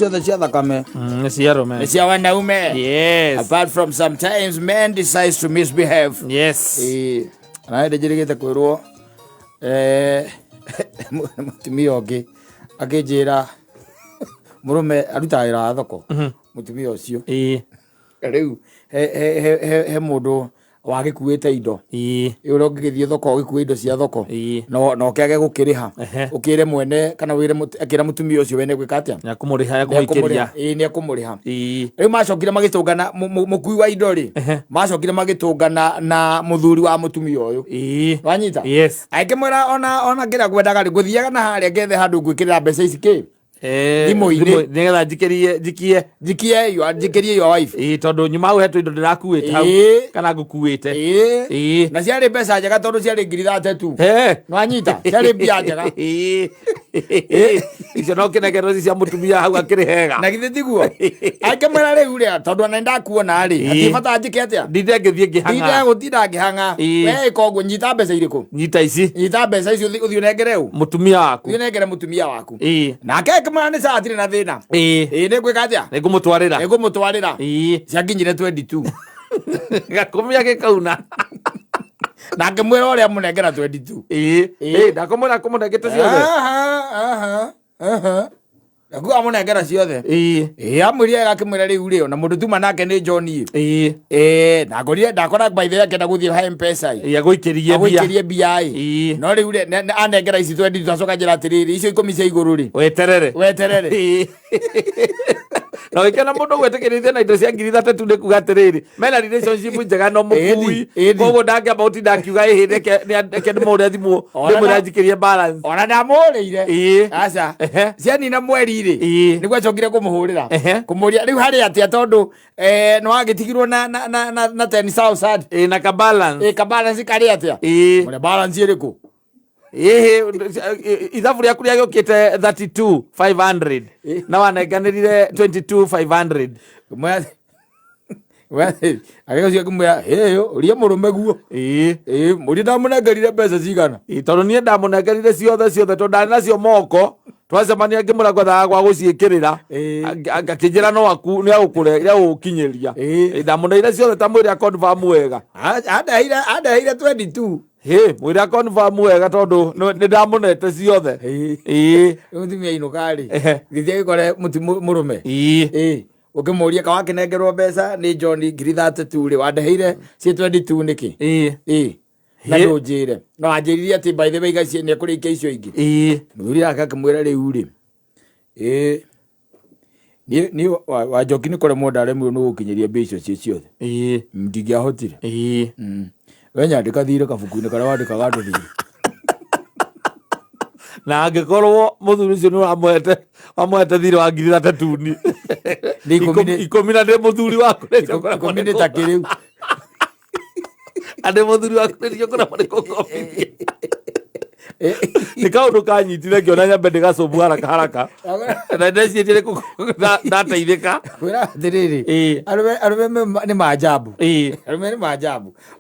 Ndo cia thakame. Cia rume. Ni cia wanaume. Yes. Apart from sometimes men decides to misbehave. Yes. Na ende njirigite kwirwo mutumia ungi akinjira murume arutaga wira thoko. Mutumia ucio riu he mundu wagikuite indo uria ngigithie thoko ugikuite indo cia thoko no kiage gukiriha ukire mwene kana wire akira mutumia ucio wene gwika atia na kumuriha ya guikiria ni akumuriha riu macokire magitungana mukui wa indo ri macokire magitungana na muthuri wa mutumia uyu wanyita aikimwira ona ngira gwendaga ri guthiaga na haria ngethe handu gwikirira mbeca ici ki imoine nigetha jikirie your wife tondu nyuma au hetu indo ndirakuite hau kana ngukuite na ciari mbeca njega tondu ciari 30 nwanyita ciari mbia njega icio no kinegero cia mutumia hau akiri hega na githe tiguo akimwira riu ria tondu ana ndakuona ri atibata njike atia ndinde ngithie ngihanga ndinde gutinda ngihanga we koguo nyita mbeca iriku nyita mbeca ici uthio nengere u mutumia waku uthio nengere mutumia waku nake akimwira ni saa tiri na thina ni gwika atia ngumutwarira cia nginyire 22 gakumia gikauna na ngimwira uria munengera 22 ndakumwira kumunengete ciothe Aku amunengera ciothe amwire agakimwira riu rio na mundu tuma nake ni John ndagorire ndakora by the way guthie ha M-Pesa aguikirie bia no riu anengera ici 22 twacoka njira atiriri icio 10 cia iguru ri weterere na wikena mundu gwetikirithia na indo cia 3000 ni kuga atiriri mena relationship njega no mukui koguo ndangia bauti ndakiuga ihinde ke muria thimu ndimura njikirie balance ona ndamurire aca ciani na mweri ri niguo acokire kumuhurira kumuria riu hari atia tondu no agitigirwo na 10,000 na ka balance kari atia mure balance iriku ithabu riaku riagukite 32,500 na wanenganirire 22,500 agĩgacio kumwĩra heyo uria murume guo muri ndamunengerire mbeca cigana tondu nie ndamunengerire ciothe tondu ndari nacio moko twacemania ngimura gwethaga gwa guciikirira ngakinjira no aku ni agukure ukinyiria ndamuneire ciothe ta mwiri confirm wega andaheire 22 mwira confirm wega tondu ni ndamunete ciothe mutumia inukari githie gikore murume ukimuria kawa kinengerwo mbeca ni John 32 ri wandaheire ci 22 niki na ndunjire no anjiririe ati by the way gacie ni kurikia icio ingi muthuri akakimwira riu ri ni wajoki ni kore mundu aremwe no gukinyiria mbeca icio ciothe ndingiahotire we nyandika thire kabuku-ini karia wandikaga andu thire na angikorwo muthuri ucio ni wamwete thire wa 3000 ikumi na ndi muthuri waku ikumi ni ta kiriu ande muthuri waku ndio kuna marikokomithia ni kaundu kanyitire ngiona nyambe ndigacobu haraka na ndecirie ndateithika kwira atiriri arume ni majabu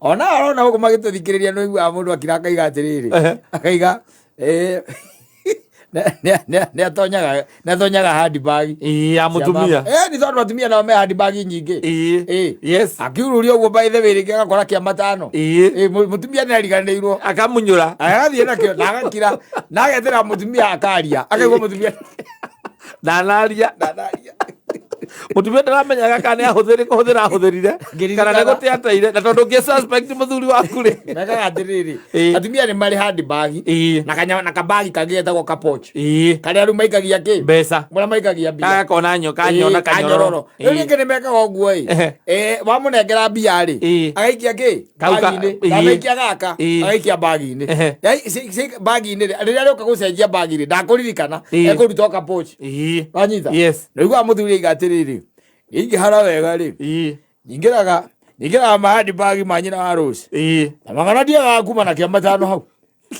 ona arona huko magituthikiriria no igua mundu akiraka iga atiriri akaiga ne atonyaga handbag ya mutumia ni tondu atumia nao me handbag nyingi yes akiururia uguo by the way ringi agakora kia matano mutumia ni ariganiirwo akamunyura agathie nakio nagakira nagetera mutumia akaria akaigua mutumia ndanaria mutumia ndaramenyaga kana ahuthirire kana negote ateire na tondu ngi suspect muthuri waku ri naga atiriri atumia ni mari handbag na kabagi kagetagwo kapoch karia ru maikagia ki mbeca mura maikagia mbia kona nyona kanyororo ringi ni mekaga uguo wamunengera mbia ri agaikia ki bagi-ini agaikia gaka agaikia bagi-ini bagi-ini riria rioka gucenjia bagi-ri ndakuririkana ekuruta kapoch wanyita niguo muthuri igatiri ingihara wega ri ingiraga mahandi bagi manyina wa Rose na magana ndiaga kuma na kia matano hau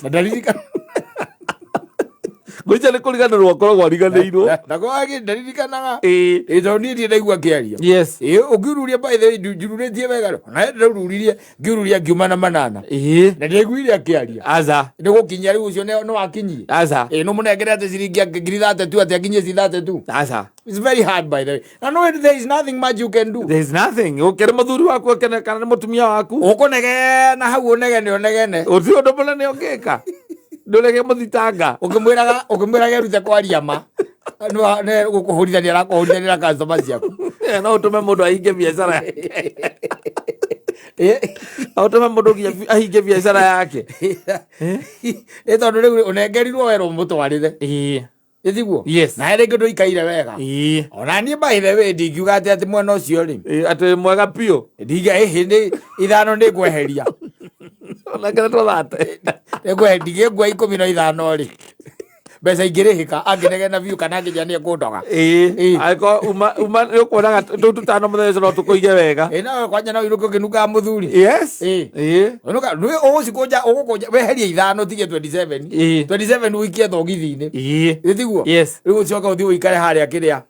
na ndaririka Gwicha nä kå riganä akoragwo ariganä nako ndarririkanaga ä tondå niä ndiä ndaigua kä aria å ngä ururia njururä tie wega na ndaururirie ngä ururia ngiuma na manana na ndaiguire akä aria nä gå kinyia rä u å cio nä wakinyie no må nengere atä ciringi ngiri 32 atä akinyie ci 32. It's very hard by the way. I know there is nothing much you can do. There is nothing. Ukere muthuri waku kana kana mutumia waku. Ukunegena hau unegene unegene. Uti undu munene ungika. Ndurege muthitanga. Ukimwiraga rute kwaria ma. No ne gukuhurithania customer ciaku. No utume mundu ahinge biashara yake. Utume mundu ahinge biashara yake. Tondu riu unengerirwo wero mutwarire. Ithiguo na rä ngä ndå ikaire wega ona niä by the way ndingiuga atä mwena å cio rä atä mwega piå ndinga hä ithano nä ngweheria onakere twathate ndigä ngua 15 rä mbeca ingä rä hä ka angä negena biå kana ngä njania kå ndoga angä uma nä å kuonaga tå tutano må thece no tå kå ige wega nawe kwanja no irå kä kä nukaga må thuri å cikå gå kå weheria ithano tige 27 wikie thogithi-inä ä thiguo rä u å coka å thiä å ikare harä a kä rä a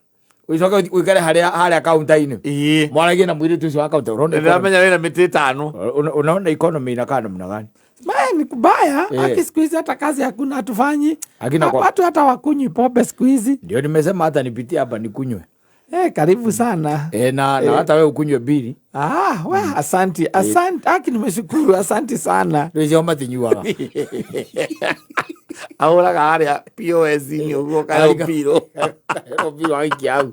ucoka uikare harä kaunta-inä mwaragie na mwä rä tu å cio wa kaunta ramenya wä na mä tä tano unaona economy inakaa namna gani? Ni kubaya. Aki siku hizi hata kazi hakuna hatufanyi. Watu hata wakunywi pombe siku hizi. Ndio nimesema hata nipitie hapa nikunywe. Karibu sana. Na hata wewe ukunywe bili. Asante. Aki nimeshukuru, asante sana. Ndio matinyuaga. Ahora garia POS ni ugo kana piro. Piro aiki au.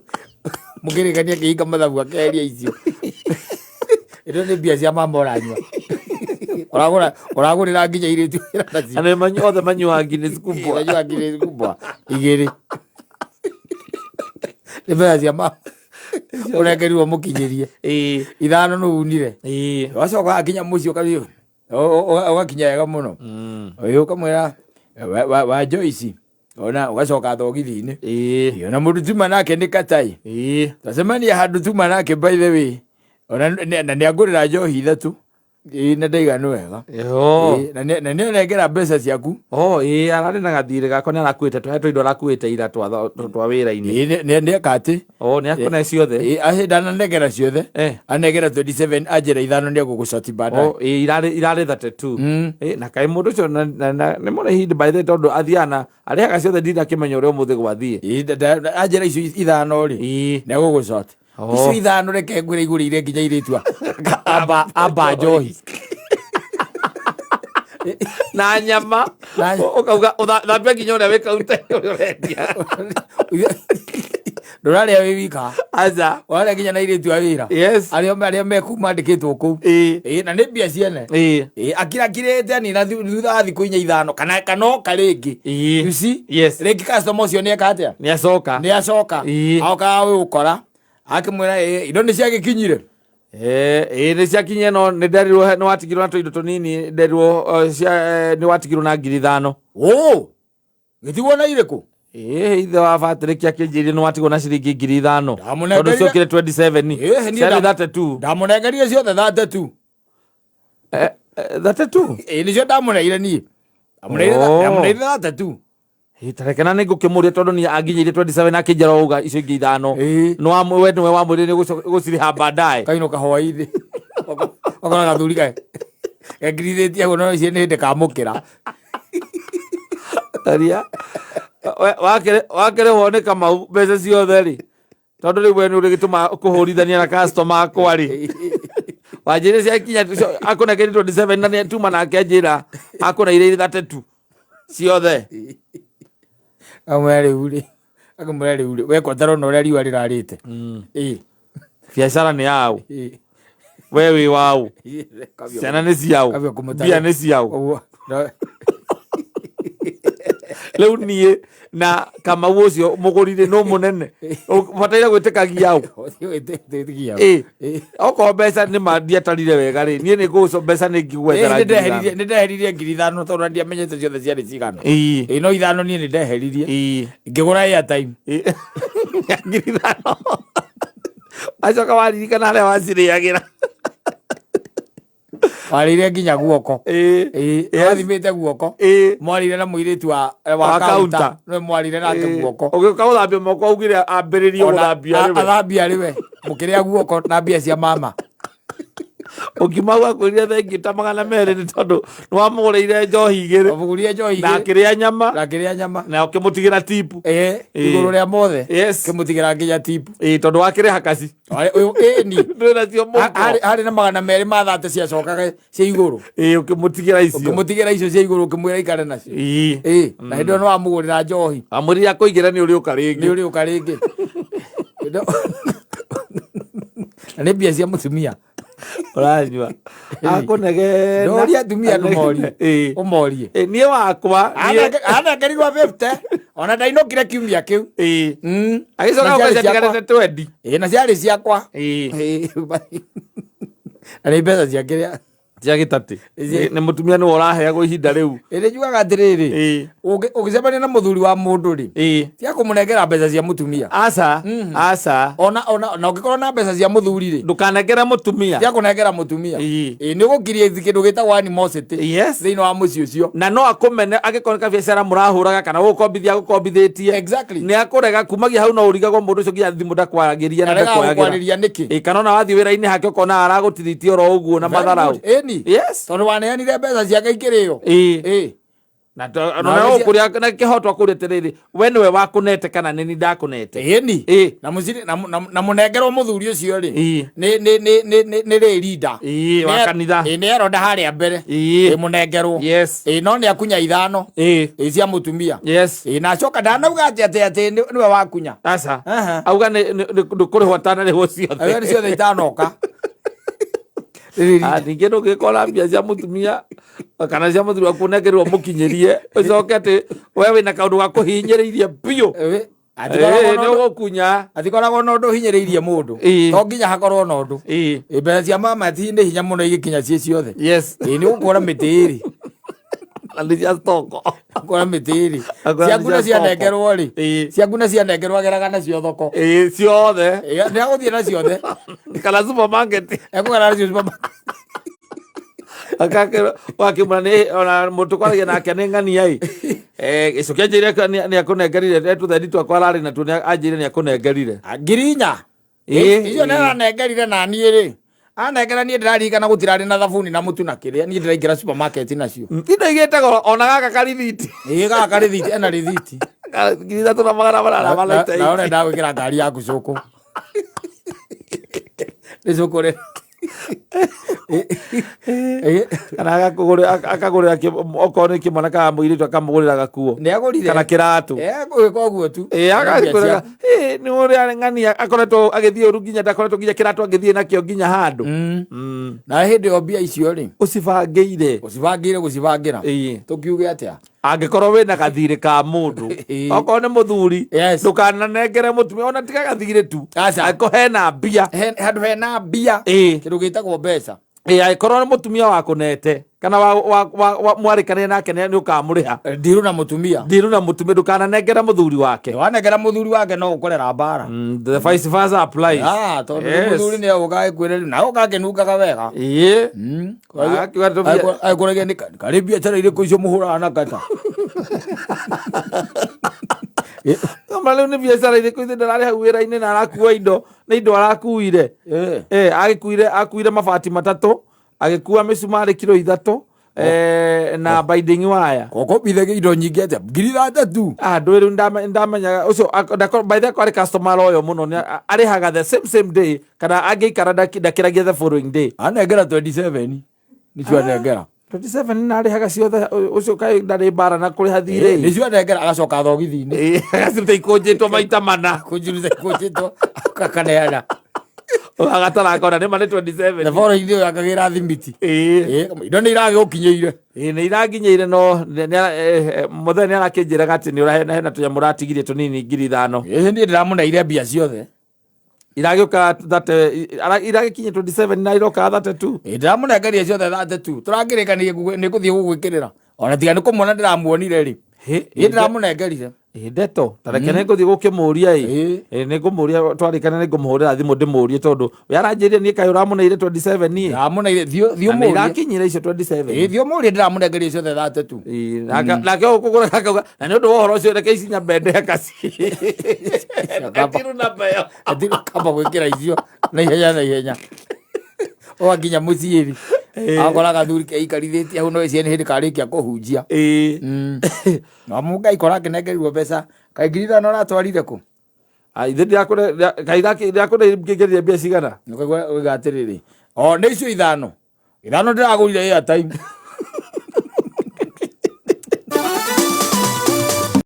Mugere kania kiika mathabu akeria icio. Ito ni bia cia mama ranywa. Oragurira nginya iritu irataci. Ane manyothe manyua Guinness kubwa. Manyua Guinness kubwa. Igiri. Ni bia cia mama. Urekerirwo mukinyirie. Ithano no unire. Wacoka akinya mucio kabio. Ugakinya wega muno. Uyu kamwira wa Joyce. Ona ugacoka thogithi-inĩ. Ona mũndũ tuma nake nĩ katai. Tacemania handũ tuma nake by the way. Ona na nĩangũrĩra njohi ithatũ. Na ndaiganu wega. Na nĩ onengera mbeca ciaku. Ararĩ na gathirĩ gakwa nĩ arakuĩte tũhetwo indo arakuĩte ira twa wĩra-inĩ. Nĩeka atĩ. Nĩ akũne ciothe. Ndananengera ciothe. Anengera 27 anjĩra ithano nĩ egũgũcoti baadaye. Irarĩ 32. Na kaĩ mũndũ ũcio nĩ mũrĩhindi by the tondũ athiana arĩhaga ciothe ndirĩ akĩmenya ũrĩa ũmũthĩ gwathiĩ. Anjĩra icio ithano rĩ nĩ egũgũcoti. Icio ithano reke ngwĩre igũrĩire nginya irĩtua amba njohi na nyama ukauga uthambia nginya ũrĩa wĩ kaunta ũrendia ndũrarĩa wĩ wika aca ũrarĩa nginya na irĩtu a wĩra arĩa meku mandĩkĩtwo kũu na nĩ mbia ciene akirakirĩte nina thutha wa thikũ inya ithano kana oka rĩngĩ rĩngĩ customer ũcio nĩeka atĩa nĩacoka aokaga gwĩgũkora akimwira indo nĩ ciagĩkinyire nĩ ciakinyire no nĩ nderirwo nĩ watigirwo na tũindo tũnini nderirwo nĩ watigirwo na 5,000 gĩtigwo na irĩkũ ithe wa Patrick akĩnjĩria nĩ watigwo na ciringi 5,000 tondũ ciokire 27 ciarĩ 32 ndamũnengerire ciothe 32 nĩcio ndamũneire niĩ ndamũneire 32 tarekana nĩ ngũkĩmũria tondũ nĩ anginyĩire 27 akĩnjĩra uga icio ingĩ ithano we nĩwe wamwĩrire nĩ gũcirĩha baadaye kainũka hwaĩ-inĩ okona gathuri gegirithĩtie no icio nĩ hĩndĩ kamũkĩra aria wakĩrĩhwo nĩ Kamau mbeca ciothe rĩ tondũ rĩu we nĩ ũrĩgĩtũma kũhũrithania na customer akwa rĩ wanjĩrĩ ciakinya akũnengeri 27 na nĩatuma nake njĩra akũneire 32 ciothe amwere rĩu wekwa tarona ũrĩa riũa rĩrarĩte biacara nĩ yau we wĩ wau ciana nĩ ciau mbia nĩ ciau rĩu niĩ na Kamau ũcio mũgũrire no mũnene bataire gwĩtĩkagia au okorwo mbeca nĩ mandiatarire wega rĩ niĩ nĩ ngũgũco mbeca nĩ ngĩgwethera nĩ ndeheririe 5,000 tondũ ndiamenyete ciothe ciarĩ cigana no ithano niĩ nĩ ndeheririe ngĩgũra airtime 5,000 acoka waririkana harĩa wacirĩagĩra warire nginya guoko wathimite guoko mwarire na muiritu wa kaunta no mwarire nake guoko ugiuka uthambia moko ugire ambiririe uthambia riwe athambia riwe mukiria guoko na mbia cia mama ukimagwa kuria thengi ta 200 ni tondu nwamugureire njohi igiri na kiria nyama na ukimutigira tipu iguru ria mothe kimutigira nginya tipu tondu wakire hakasi ni ndona cio mungu hari na 200 mathate cia cokaga cia iguru ukimutigira icio cia iguru ukimwira ikare nacio na hindo no amugurira njohi amuriria kuigira ni uriuka ringi ni mbia cia mutumia uranyua akunegena ndoria atumia ndumorie umorie nie wakwa anakerigwa 50 ona ndainokire kiumia kiu agicoka ukacatigarete 20 na ciarĩ ciakwa na nĩ mbeca cia kĩrĩa cia gĩtatĩ nĩ mũtumia nĩwe ũraheagwo ihinda rĩu ĩrĩ njugaga atĩrĩrĩ ũgĩcemania na mũthuri wa mũndũ rĩ tia kũmũnengera mbeca cia mũtumia aca ona ũngĩkorwo na mbeca cia mũthuri rĩ ndũkanengere mũtumia tia kũnengera mũtumia nĩ ũgũkiria kĩndũ gĩtagwo animosity thĩinĩ wa mũciĩ ũcio na no akũmene angĩkorwo biacara mũrahũraga kana gũkombithia gũkombithĩtie nĩ akũrega kumagia hau no ũrigagwo mũndũ ũcio nginya thimũ ndakwaragĩria na ndakwagĩria nĩkĩ kana ona wathiĩ wĩra-inĩ hake ũkona aragũtirĩtie oro ũguo na matharau tondũ waneanire mbeca ciake ikĩrĩo na no kuria na kihotwa kuria tiriri we niwe wakunete kana nini ndakunete na munengerwo muthuri ucio ri ni leader wa kanitha ni eronda haria mbere munengerwo no ni akunya ithano cia mutumia na acoka ndanauga ati niwe wakunya aca auga ni kuri hotana ni ho ciothe ni ciothe itanoka ningĩ ndũngĩkora mbia cia mũtumia kana cia mũthuri waku ũnengerwo mũkinyĩrie ũcoke atĩ we wĩna kaũndũ ga kũhinyĩrĩirie biũ nĩ ũgũkunya atikoragwo na ũndũ ũhinyĩrĩirie mũndũ to nginya hakorwo na ũndũ mbeca cia mama ti nĩ hinya mũno igĩkinya ciĩ ciothe nĩ ũgũkora mĩtĩĩri cia stoko kora mĩtĩĩri ciakuna cianengerwo rĩ ciakuna cianengerwo ageraga nacio thoko ciothe nĩ agũthiĩ na ciothe kana supermarket ekũgara nacio supermarket wakimura ni ona mũndũ kwaragia nake nĩ ng'ania gĩco kĩanjĩrire nĩ akũnengerire tũthendi twakwa ararĩ natuo anjĩrire nĩ akũnengerire 4,000 icio nĩ aranengerire na niĩ rĩ anengera niĩ ndĩraririkana gũtirarĩ na thabuni na mũtu na kĩrĩa niĩ ndĩraingĩra supermarket nacio indo igĩte goro ona gaka karithiti gaka karithiti ena rithiti 3,800 na ũrenda gwĩkĩra ngari yaku cũkũ nĩ cũkũ rĩ kana akagũrĩra okorwo nĩ kĩmwana kana mũirĩtu akamũgũrĩra gakuo kana kĩratũ gwĩka ũguo tu agagĩkũrĩra nĩ ũrĩa ng'ania akoretwo agĩthiĩ ũru nginya ndakoretwo nginya kĩratũ agĩthiĩ nakĩo nginya handũ na hĩndĩ ĩyo mbia icio rĩ ũcibangĩire gũcibangĩra tũkiuge atĩa angĩkorwo wĩna gathirĩ ka mũndũ okorwo nĩ mũthuri ndũkananengere mũtumia ona tiga gathirĩ tu angĩkorwo hena mbia handũ hena mbia kĩndũ gĩtagwo mbeca angĩkorwo nĩ mũtumia wakũnete kana mwarĩkanĩre nake nĩ ũkamũrĩha ndirũ na mũtumia ndũkananengera mũthuri wake wanengera mũthuri wake no ũkorera mbara the vice versa applies tondũ mũthuri nĩ ũgaga kwĩrĩra na ũgakĩnungaga wega agĩkũragia nĩ karĩ biacara irĩkũ icio mũhũraga na kata rĩu nĩ biacara irĩkũ ithe ndararĩ hau wĩra-inĩ na arakua indo nĩ indo arakuire akuire mabati 3 agĩkua mĩcumarĩ kilo 3 na binding wire kokobithagia indo nyingĩ atĩa 3,000 ndũĩ rĩu ndamenyaga ũcio by the way arĩ customer loyal mũno arĩhaga the same day kana angĩikara ndakĩragia the following day anengera 27 nĩcio anengera 27 na arĩhaga ciothe ũcio kaĩ ndarĩ mbara na kũrĩha thirĩ nĩcio anengera agacoka thogithi-inĩ agaciruta ikũnjĩtwo maita mana kũnjiruta ikũnjĩtwo akaneana agatarakona nĩ manĩ 27 na following day akagĩra thimiti indo nĩ iragĩũkinyĩire nĩ iranginyĩire no mũthenya nĩ arakĩnjĩraga atĩ nĩ ũrahena hena tũnyamũ ũratigirie tũnini 5,000 niĩ ndĩramuneire mbia ciothe iragĩũka iragĩkinyia 27 na iroka 32 ndĩramunengeria ciothe 32 tũrangĩrĩkanĩrie nĩ gũthiĩ gũgwĩkĩrĩra ona tiga nĩ kũmuona ndĩramuonire rĩ ndĩramunengerire Ndeto tarekene nguthi gukimuria ningumuria twarikane ningumuhurira thimu ndimurie tondu we aranjiria ni kai uramuneire 27 ni amuneire thio murie irakinyira icio 27 thio murie ndiramunengeria icio 33 nake ukugura kaka na ni undu wa horo ucio reke ici nyambende kaci atiru na bayo atiru kamba gwikira icio na ihenya oakinya muciiri akora gathuri keikarithĩtie hau no ciene hĩndĩ karĩkia kũhunjia no Ngai kora akĩnengerirwo mbeca kaĩ ngiri ithano aratwarire kũ ithe ndiakũne ngĩngĩrĩria mbia cigana ũiga atĩrĩrĩ nĩ icio ithano ndĩragũrire airtime